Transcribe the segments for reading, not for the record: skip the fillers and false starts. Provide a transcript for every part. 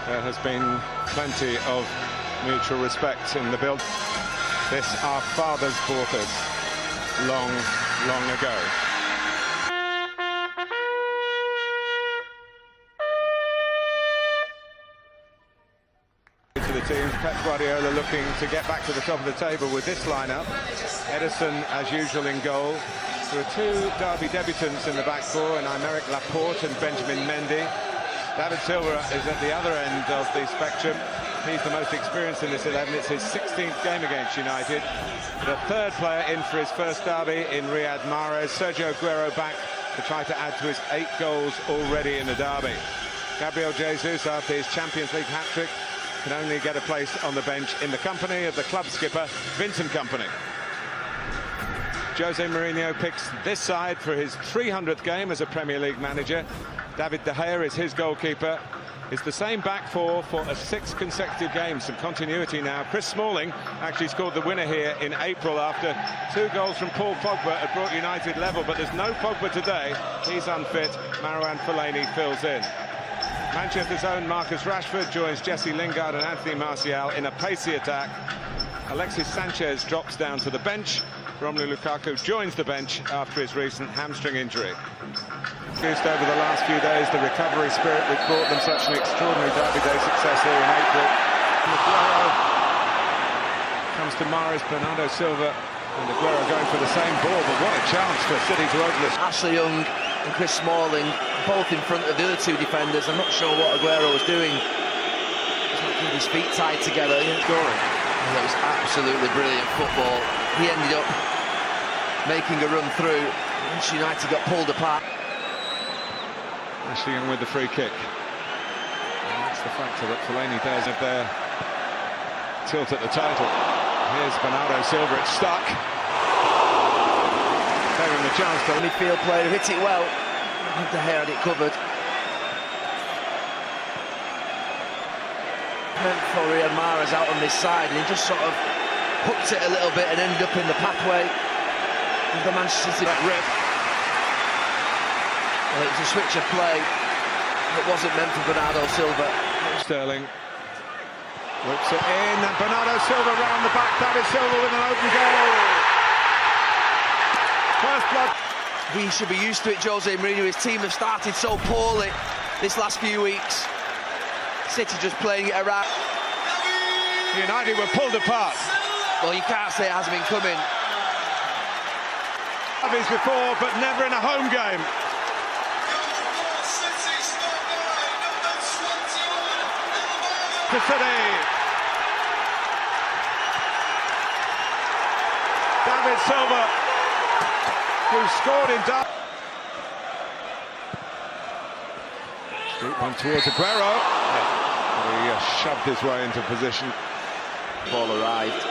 There has been plenty of mutual respect in the build. This our fathers bought us long, long ago. To the team, Pep Guardiola looking to get back to the top of the table with this lineup. Edison, as usual, in goal. There are two Derby debutants in the back four, and Aymeric Laporte and Benjamin Mendy. David Silva is at the other end of the spectrum. He's the most experienced in this 11. It's his 16th game against United. The third player in for his first derby in Riyad Mahrez. Sergio Aguero back to try to add to his 8 goals already in the derby. Gabriel Jesus, after his Champions League hat-trick, can only get a place on the bench in the company of the club skipper, Vincent Kompany. Jose Mourinho picks this side for his 300th game as a Premier League manager. David De Gea is his goalkeeper. It's the same back four for a 6th consecutive game. Some continuity now. Chris Smalling actually scored the winner here in April after 2 goals from Paul Pogba had brought United level, but there's no Pogba today. He's unfit. Marouane Fellaini fills in. Manchester's own Marcus Rashford joins Jesse Lingard and Anthony Martial in a pacey attack. Alexis Sanchez drops down to the bench. Romelu Lukaku joins the bench after his recent hamstring injury. Used over the last few days the recovery spirit which brought them such an extraordinary Derby Day success here in April. Aguero comes to Mahrez, Bernardo Silva and Aguero going for the same ball, but what a chance for City to open this. Ashley Young and Chris Smalling both in front of the other 2 defenders. I'm not sure what Aguero was doing. He's not keeping his feet tied together. Scoring. That was absolutely brilliant football. He ended up making a run through. Manchester United got pulled apart. Ashley Young with the free kick. And that's the factor that Fellaini does of their tilt at the title. Here's Bernardo Silva, it's stuck. Taking the chance to midfield player, hit it well. De Gea had it covered. For Riyad Mahrez out on this side, and he just sort of hooked it a little bit and ended up in the pathway of the Manchester City rip. Well, it was a switch of play that wasn't meant for Bernardo Silva. Sterling whips it in, and Bernardo Silva round the back. David Silva with an open goal. First blood. He should be used to it, Jose Mourinho. His team have started so poorly this last few weeks. City just playing it around. United were pulled apart. Well, you can't say it hasn't been coming. Derbies before, but never in a home game. To City. David Silva, who scored in Derby. Deep one towards Aguero. He shoved his way into position. Ball arrived.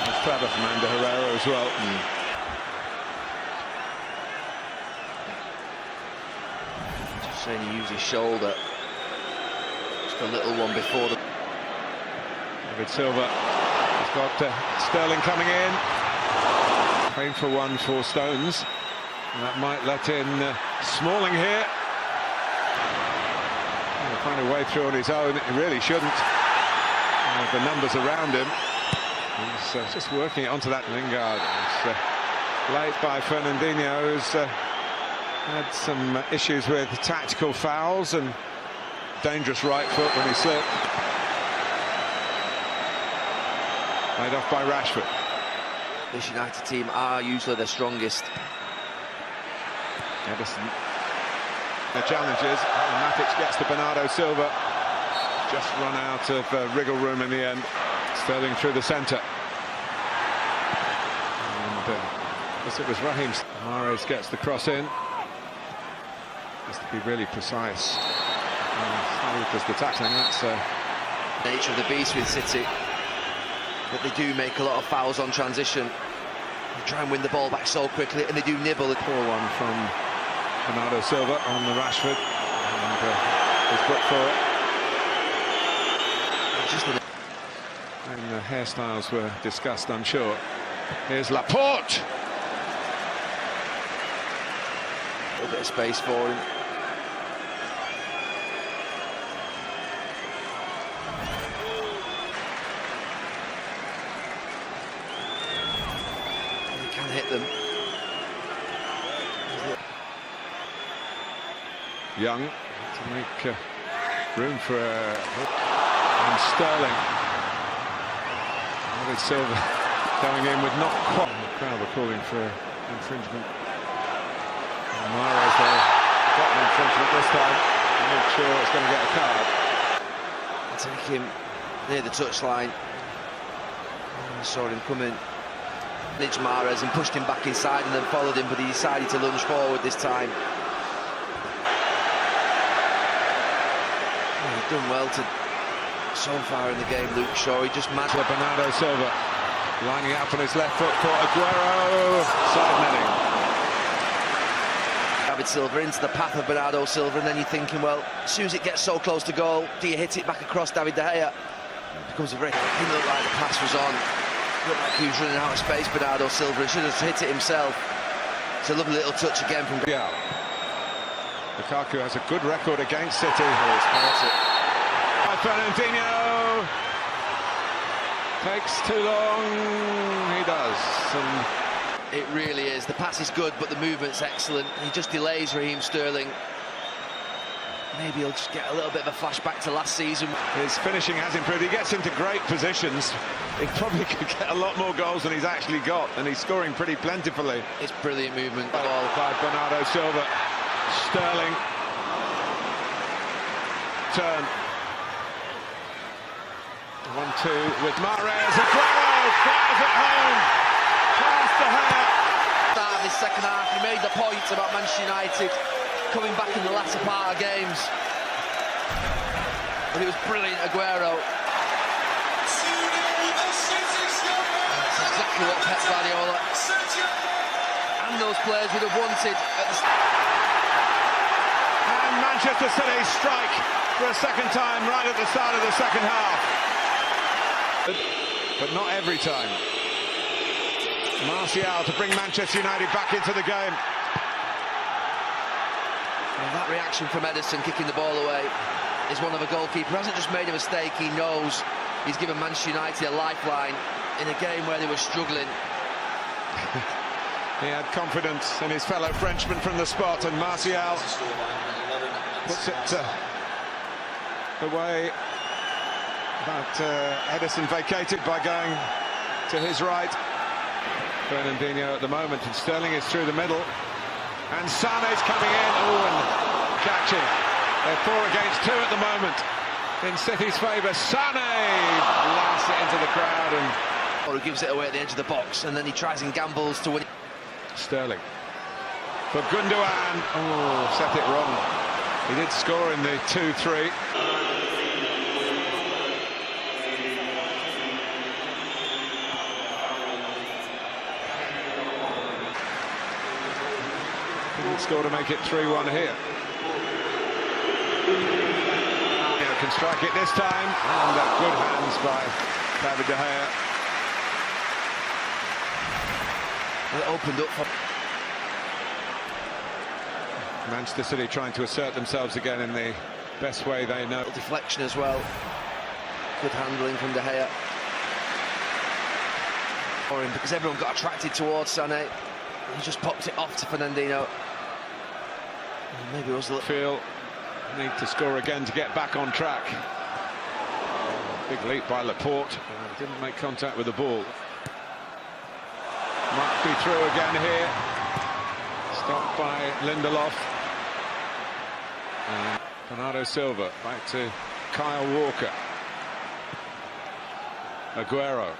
It's clever from Ander Herrera as well. Just saying he used his shoulder. Just a little one before the... David Silva has got Sterling coming in. Painful one for Stones. And that might let in Smalling here. He'll find a way through on his own. He really shouldn't. The numbers around him. He's just working it onto that Lingard. It's late by Fernandinho, who's had some issues with tactical fouls and dangerous right foot when he slipped. Made off by Rashford. This United team are usually their strongest. Edison. The challenges, and Matic gets to Bernardo Silva. Just run out of wriggle room in the end. Sterling through the centre. And I guess it was Raheem. Mahrez gets the cross in. Has to be really precise. Does the tackling, that's nature of the beast with City. But they do make a lot of fouls on transition. They try and win the ball back so quickly, and they do nibble. Poor one from Bernardo Silva on the Rashford. And he's booked for it. And the hairstyles were discussed, I'm sure. Here's Laporte. little bit of space for him. He can hit them. Young to make room for and Sterling. David Silva going in with not quite. The crowd were calling for infringement. Mahrez got an infringement this time. I'm not sure it's going to get a card. Take him near the touchline. Saw him come in. Managed Mahrez and pushed him back inside and then followed him, but he decided to lunge forward this time. He's done well so far in the game, Luke Shaw. He just managed. Bernardo Silva lining it up on his left foot for Aguero. Side netting. David Silva into the path of Bernardo Silva, and then you're thinking, well, as soon as it gets so close to goal, do you hit it back across David De Gea? It becomes a very... It didn't look like the pass was on. It looked like he was running out of space, Bernardo Silva. He should have hit it himself. It's a lovely little touch again from... Yeah. Lukaku has a good record against City. Fernandinho takes too long. He does. And it really is. The pass is good, but the movement's excellent. He just delays Raheem Sterling. Maybe he'll just get a little bit of a flashback to last season. His finishing has improved. He gets into great positions. He probably could get a lot more goals than he's actually got, and he's scoring pretty plentifully. It's brilliant movement. By Bernardo Silva. Sterling. Turn. 1-2 with Mahrez. Aguero fires it home. Past De Gea. Start of this second half, he made the point about Manchester United coming back in the latter part of games. But it was brilliant, Aguero. That's exactly what Pep Guardiola and those players would have wanted at the And Manchester City strike for a second time right at the start of the second half. But not every time. Martial to bring Manchester United back into the game. And that reaction from Ederson kicking the ball away is one of a goalkeeper. He hasn't just made a mistake, he knows he's given Manchester United a lifeline in a game where they were struggling. He had confidence in his fellow Frenchman from the spot, and Martial puts it away. But Ederson vacated by going to his right. Fernandinho at the moment, and Sterling is through the middle. And Sané's coming in. Oh, and catching. They're 4 against 2 at the moment in City's favour. Sané blasts it into the crowd, and or he gives it away at the edge of the box, and then he tries and gambles to win. Sterling for Gundogan. Oh, set it wrong. He did score in the 2-3. Didn't score to make it 3-1 here. Can strike it this time, and good hands by David De Gea. It opened up for Manchester City trying to assert themselves again in the best way they know. Deflection as well. Good handling from De Gea. For him, because everyone got attracted towards Sané. He just popped it off to Fernandinho. Maybe it was a little... Feel need to score again to get back on track. Big leap by Laporte. Didn't make contact with the ball. Might be through again here. Stopped by Lindelof. And Bernardo Silva back to Kyle Walker. Aguero.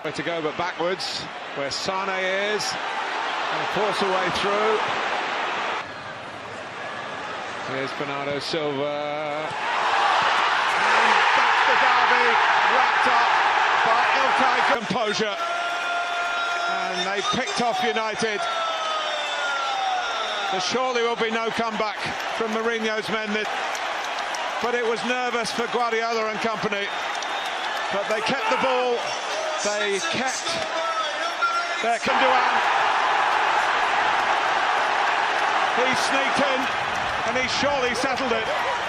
Way to go, but backwards, where Sané is. And force a way through. Here's Bernardo Silva. And that's the derby wrapped up by Ilkay. Composure. And they picked off United. There surely will be no comeback from Mourinho's men. But it was nervous for Guardiola and company. But they kept the ball. They kept their Gundogan. He sneaked in, and he surely settled it.